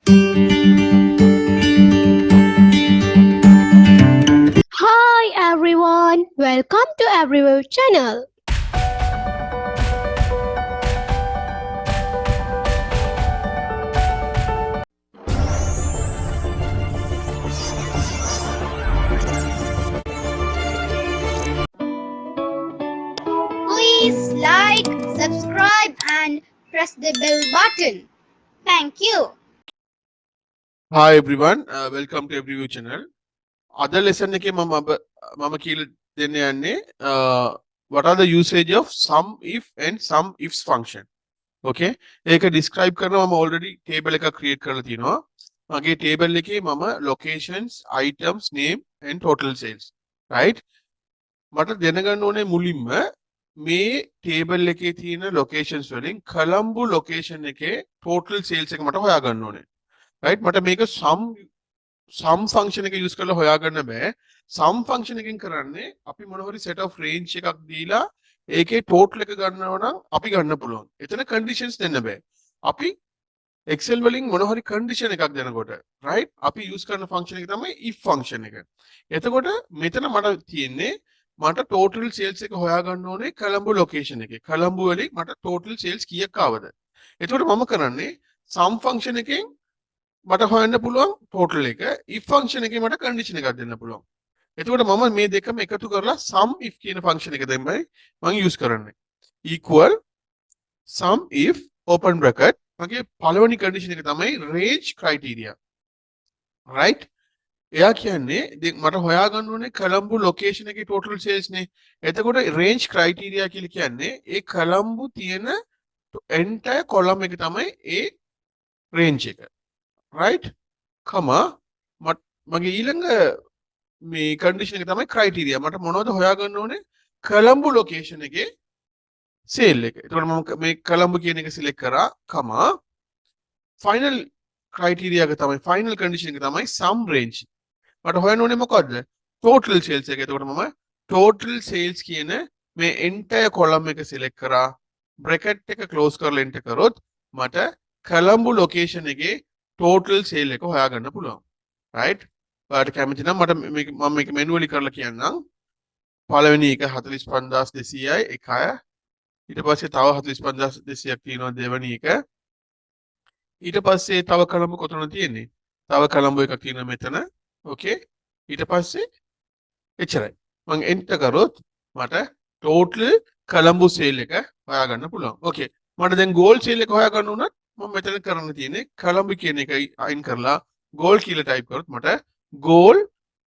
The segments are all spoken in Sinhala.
Hi everyone, welcome to Everywhere channel. Please like, subscribe, and press the bell button. Thank you. Hi everyone, welcome to Every View channel. Other lesson එකේ මම කියලා දෙන්න යන්නේ what are the usage of sum if and sum ifs function. Okay, ඒක describe කරනවා මම already table එකක් create කරලා තිනවා. මගේ table එකේ මම locations, items, name and total sales. Right? මට දැනගන්න ඕනේ මුලින්ම මේ table එකේ තියෙන locations වලින් කොළඹ location එකේ total sales එක මට හොයාගන්න ඕනේ. Right? මට මේක sum function එක use කරලා හොයාගන්න බෑ. sum function එකෙන් කරන්නේ අපි මොන හරි set of range එකක් දීලා ඒකේ total එක ගන්නවා නම් අපි ගන්න පුළුවන්. එතන conditions දෙන්න බෑ. අපි Excel වලින් මොන හරි condition එකක් දෙනකොට right අපි use කරන function එක තමයි if function එක. එතකොට මෙතන මට තියෙන්නේ මට total sales එක හොයාගන්න ඕනේ කොළඹ location එකේ. කොළඹ වලින් මට total sales කීයක් ආවද? එතකොට මම කරන්නේ sum function එකෙන් මට හොයන්න පුළුවන් total එක if function එකේ මට condition එකක් දෙන්න පුළුවන්. එතකොට මම මේ දෙකම එකතු කරලා sum if කියන function එක තමයි මම use කරන්නේ. equal sum if open bracket මගේ පළවෙනි condition එක තමයි range criteria. right? එයා කියන්නේ මට හොයාගන්න ඕනේ කොළඹ location එකේ total sales නේ. එතකොට range criteria කියලා කියන්නේ ඒ කොළඹ තියෙන entire column එක තමයි ඒ range එක. right comma මගේ ඊළඟ මේ condition එක තමයි criteria මට මොනවද හොයාගන්න ඕනේ කොළඹ location එකේ sale එක. එතකොට මම මේ කොළඹ කියන එක select කරා comma final criteria එක තමයි final condition එක තමයි sum range. මට හොයන්න ඕනේ මොකද්ද total sales එක. එතකොට මම total sales කියන මේ entire column එක select කරා bracket එක close කරලා enter කරොත් මට කොළඹ location එකේ total sale එක හොයාගන්න පුළුවන්. right? ඔයාලට කැමති නම් මට මම මේක manually කරලා කියන්නම්. පළවෙනි එක 45200යි 1. ඊට පස්සේ තව 45200ක් තියෙනවා දෙවෙනි එක. ඊට පස්සේ තව කොළඹ කොතනද තියෙන්නේ? තව කොළඹ එකක් තියෙනවා මෙතන. okay? ඊට පස්සේ එච්චරයි. මම enter කරොත් මට total කොළඹ sale එක හොයාගන්න පුළුවන්. okay? මට දැන් goal sale එක හොයාගන්න උනත් මම මෙතන කරන්න තියෙන්නේ කොළඹ කියන එක අයින් කරලා goal කියලා type කරොත් මට goal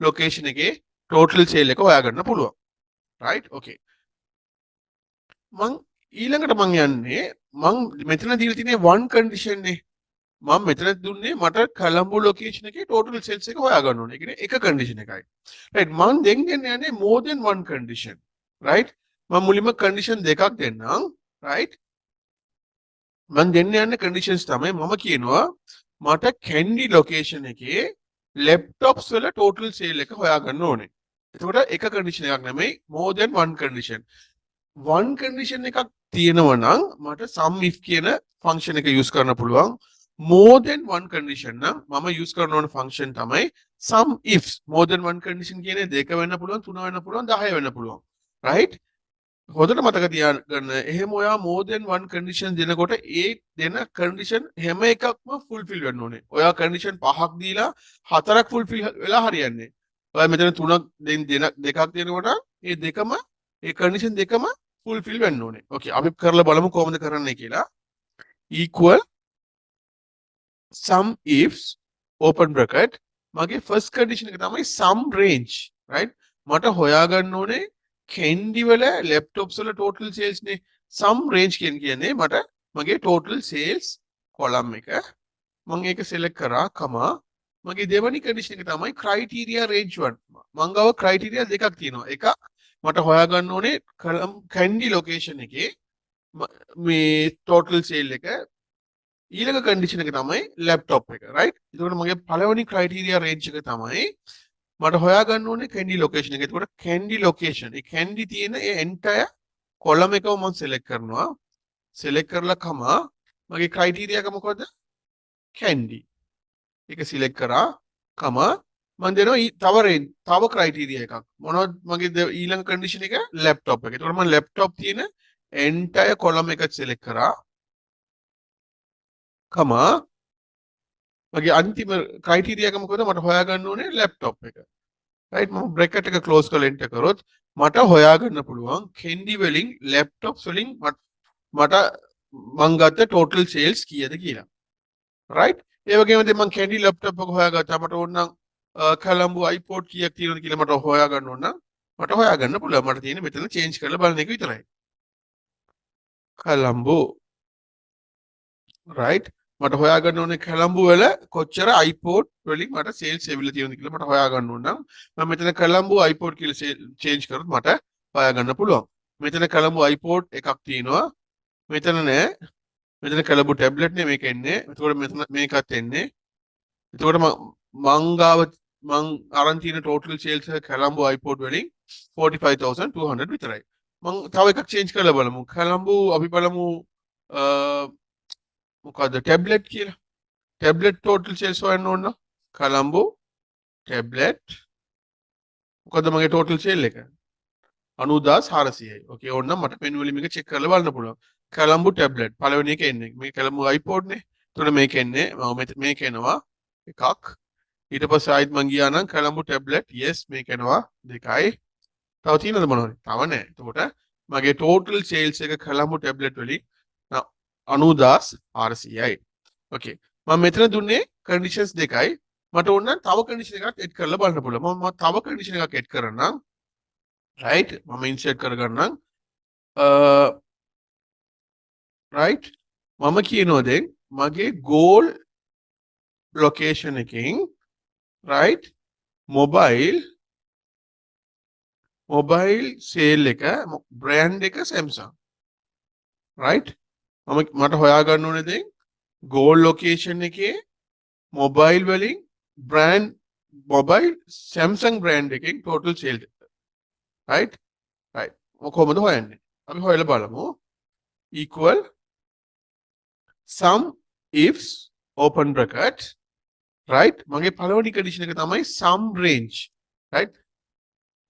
location එකේ total sale එක හොයාගන්න පුළුවන්. right? okay. මං ඊළඟට මං යන්නේ මං මෙතන දීලා තියෙන්නේ one condition නේ. මම මෙතන දුන්නේ මට කොළඹ location එකේ total sales එක හොයාගන්න ඕනේ. ඒ කියන්නේ එක condition එකයි. right? මං දෙන්න යන්නේ more than one condition. right? මම මුලින්ම condition දෙකක් දෙන්නම්. right? මම දෙන්න යන conditions තමයි මම කියනවා මට candy location එකේ laptops වල total sale එක හොයාගන්න ඕනේ. එතකොට එක condition එකක් නෙමෙයි more than one condition. one condition එකක් තියෙනවා නම් මට sum if කියන function එක use කරන්න පුළුවන්. more than one condition නම් මම use කරන ඕන function තමයි sum ifs. more than one condition කියන්නේ දෙක වෙන්න පුළුවන්, තුන වෙන්න පුළුවන්, 10 වෙන්න පුළුවන්. right? හොඳට මතක තියාගන්න එහෙම ඔයා more than one condition දෙනකොට ඒ දෙන condition හැම එකක්ම fulfill වෙන්න ඕනේ. ඔයා condition පහක් දීලා හතරක් fulfill වෙලා හරියන්නේ. ඔයා මෙතන තුනක් දෙකක් දෙනකොට ඒ දෙකම ඒ condition දෙකම fulfill වෙන්න ඕනේ. okay අපි කරලා බලමු කොහොමද කරන්නේ කියලා. equal sum ifs open bracket මගේ first condition එක තමයි sum range. right? මට හොයාගන්න ඕනේ candy වල laptops වල total sales නේ. sum range කියන්නේ මට මගේ total sales column එක මම ඒක select කරා comma මගේ දෙවෙනි condition එක තමයි criteria range 1. මම ගාව criteria දෙකක් තියෙනවා. එකක් මට හොයාගන්න ඕනේ candy location එකේ මේ total sale එක. ඊළඟ condition එක තමයි laptop එක. right? එතකොට මගේ පළවෙනි criteria range එක තමයි මට හොයාගන්න ඕනේ candy location එක. එතකොට candy location ඒ candy තියෙන ඒ entire column එකම මම select කරනවා. select කරලා comma මගේ criteria එක මොකද? candy. එක සිලෙක්ට් කරා කම මම දෙනවා තව ක්‍රයිටීරියා එකක් මොනවද මගේ ඊළඟ කන්ඩිෂන් එක ලැප්ටොප් එක. ඒතකොට මම ලැප්ටොප් තියෙන entire column එක සිලෙක්ට් කරා කම මගේ අන්තිම ක්‍රයිටීරියා එක මොකද මට හොයාගන්න ඕනේ ලැප්ටොප් එක. right මම බ්‍රැකට් එක ක්ලෝස් කරලා එන්ටර් කරොත් මට හොයාගන්න පුළුවන් කෙන්ඩි වලින් ලැප්ටොප්ස් වලින් මට මං ගත්ත total sales කීයද කියලා. right ඒ වගේම දැන් මං කෙන්ඩි ලැප්ටොප් එක හොයාගත්තා මට ඕන නම් කලම්බු iPod කීයක් තියෙනවද කියලා මට හොයාගන්න ඕන නම් මට හොයාගන්න පුළුවන්. මට තියෙන්නේ මෙතන චේන්ජ් කරලා බලන එක විතරයි. කලම්බු right මට හොයාගන්න ඕනේ කලම්බු වල කොච්චර iPod වලින් මට sales එවිලා තියෙනවද කියලා මට හොයාගන්න ඕන නම් මම මෙතන කලම්බු iPod කියලා change කරොත් මට හොයාගන්න පුළුවන්. මෙතන කලම්බු iPod එකක් තියෙනවා. මෙතන නෑ. මෙතන කලම්බු ටැබ්ලට් නේ මේක එන්නේ. එතකොට මෙතන මේකත් එන්නේ. එතකොට මං අරන් තියෙන total sales එක කලම්බු iPod වලින් 45200 විතරයි. මං තව එකක් change කරලා බලමු. කලම්බු අපි බලමු මොකද්ද ටැබ්ලට් කියලා. ටැබ්ලට් total sales හොයන්න ඕන නම් කලම්බු ටැබ්ලට් මොකද්ද මගේ total sale එක? 90400යි. ඕකේ ඕන්න මට මෙනුවලි මේක චෙක් කරලා බලන්න පුළුවන්. කලම්බු ටැබ්ලට් පළවෙනි එක එන්නේ. මේ කලම්බු iPod නේ. එතකොට මේක එන්නේ මේක එනවා එකක්. ඊට පස්සේ ආයිත් මං ගියා නම් කලම්බු ටැබ්ලට් yes මේක එනවා දෙකයි. තව තියෙනවද මොනවද? තව නැහැ. එතකොට මගේ total sales එක කලම්බු ටැබ්ලට් වලින් 90400යි. ඕකේ. මම මෙතන දුන්නේ conditions දෙකයි. මට ඕන නම් තව condition එකක් එඩ් කරලා බලන්න පුළුවන්. මම තව condition එකක් එඩ් කරන්නම්. right මම insert කරගන්නම්. right මම කියනවා දැන් මගේ goal location එකකින් right mobile sale එක brand එක Samsung right මට හොයාගන්න ඕනේ දැන් goal location එකේ mobile වලින් brand mobile Samsung brand එකෙන් total sale right කොහොමද හොයන්නේ අපි හොයලා බලමු equal sum ifs open bracket right මගේ පළවෙනි condition එක තමයි sum range right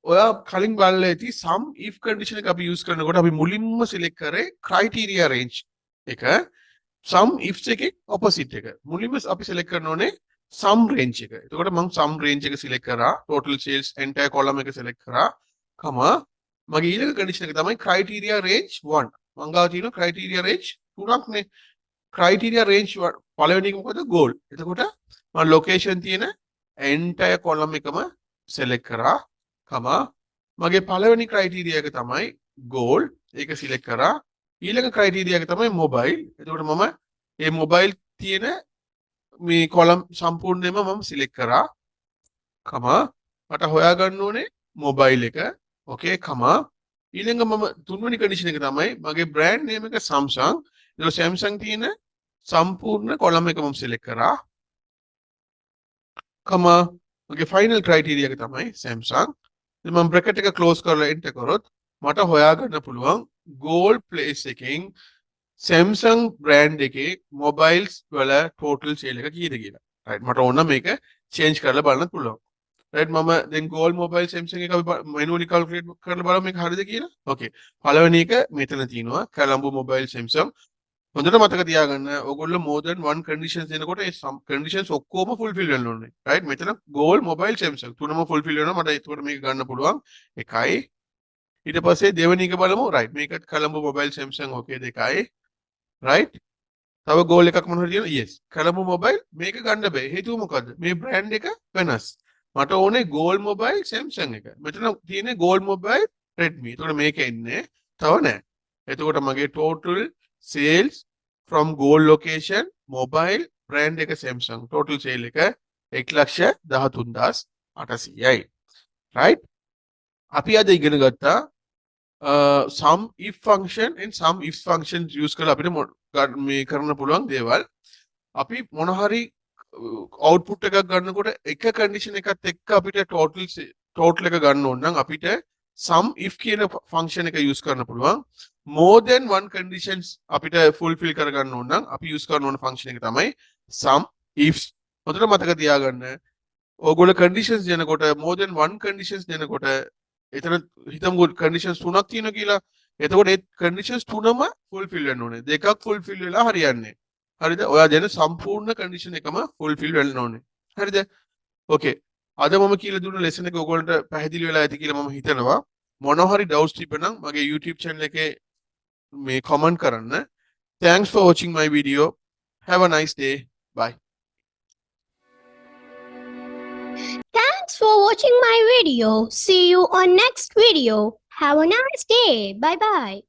ඔයා කලින් බලලා ඇති sum if condition එක අපි use කරනකොට අපි මුලින්ම select කරේ criteria range එක sum ifs එකේ opposite එක මුලින්ම අපි select කරන ඕනේ sum range එක. එතකොට මම sum range එක select කරා total sales entire column එක select කරා කමා මගේ ඊළඟ condition එක තමයි criteria range 1 මං ගාව තියෙන criteria range 3ක් නේ criteria range 1 පළවෙනි එක මොකද goal. එතකොට මම location තියෙන entire column එකම select කරා කමා මගේ පළවෙනි criteria එක තමයි goal ඒක select කරා ඊළඟ criteria එක තමයි mobile. එතකොට මම මේ mobile තියෙන මේ column සම්පූර්ණයෙන්ම මම select කරා කමා මට හොයාගන්න ඕනේ mobile එක okay කමා ඊළඟ මම තුන්වෙනි condition එක තමයි මගේ brand name එක Samsung. ඒක Samsung තියෙන සම්පූර්ණ column එක මම select කරා කමා මගේ final criteria එක තමයි Samsung. ඉතින් මම bracket එක close කරලා enter කරොත් මට හොයාගන්න පුළුවන් goal place එකෙන් Samsung brand එකේ mobiles වල total sale එක කීයද කියලා. right මට ඕන මේක change කරලා බලන්න පුළුවන්. right මම දැන් goal mobile Samsung එක අපි manually calculate කරලා බලමු මේක හරියද කියලා. okay පළවෙනි එක මෙතන තියෙනවා Colombo mobile Samsung. හොඳට මතක තියාගන්න ඕගොල්ලෝ more than one conditions දෙනකොට ඒ conditions ඔක්කොම fulfill වෙන්න ඕනේ. right මෙතන goal mobile Samsung තුනම fulfill වෙනවා මට ඒකට මේක ගන්න පුළුවන්. එකයි ඊට පස්සේ දෙවෙනි එක බලමු. right මේකත් Colombo mobile Samsung okay දෙකයි. right තව goal එකක් මොනවද තියෙනවා? yes Colombo mobile මේක ගන්න බෑ. හේතුව මොකද්ද? මේ brand එක වෙනස්. මට ඕනේ goal mobile Samsung එක. මෙතන තියෙන්නේ goal mobile Redmi. එතකොට මේක එන්නේ තව නැහැ. එතකොට මගේ total sales from goal location mobile brand එක Samsung total sale එක 1,13,800යි. right අපි අද ඉගෙන ගත්තා sum if function and sum if functions use කරලා අපිට මේ කරන්න පුළුවන් දේවල්. අපි මොන හරි output එකක් ගන්නකොට එක condition එකත් එක්ක අපිට total එක ගන්න ඕන නම් අපිට sum if කියන function එක use කරන්න පුළුවන්. more than one conditions අපිට fulfill කරගන්න ඕන නම් අපි use කරන ඕන function එක තමයි sum ifs. හොඳට මතක තියාගන්න. ඕගොල්ලෝ conditions දෙනකොට more than one conditions දෙනකොට එතන හිතමු conditions තුනක් තියෙනවා කියලා. එතකොට ඒ conditions තුනම fulfill වෙන්න ඕනේ. දෙකක් fulfill වෙලා හරියන්නේ. හරිද? ඔයා දෙන සම්පූර්ණ condition එකම fulfill වෙන්න ඕනේ. හරිද? ඕකේ. අද මම කියලා දුන්න lesson එක ඔයගොල්ලන්ට පැහැදිලි වෙලා ඇති කියලා මම හිතනවා. මොනවා හරි doubts තිබෙනම් මගේ YouTube channel එකේ මේ comment කරන්න. Thanks for watching my video. Have a nice day. Bye. Thanks for watching my video. See you on next video. Have a nice day. Bye bye.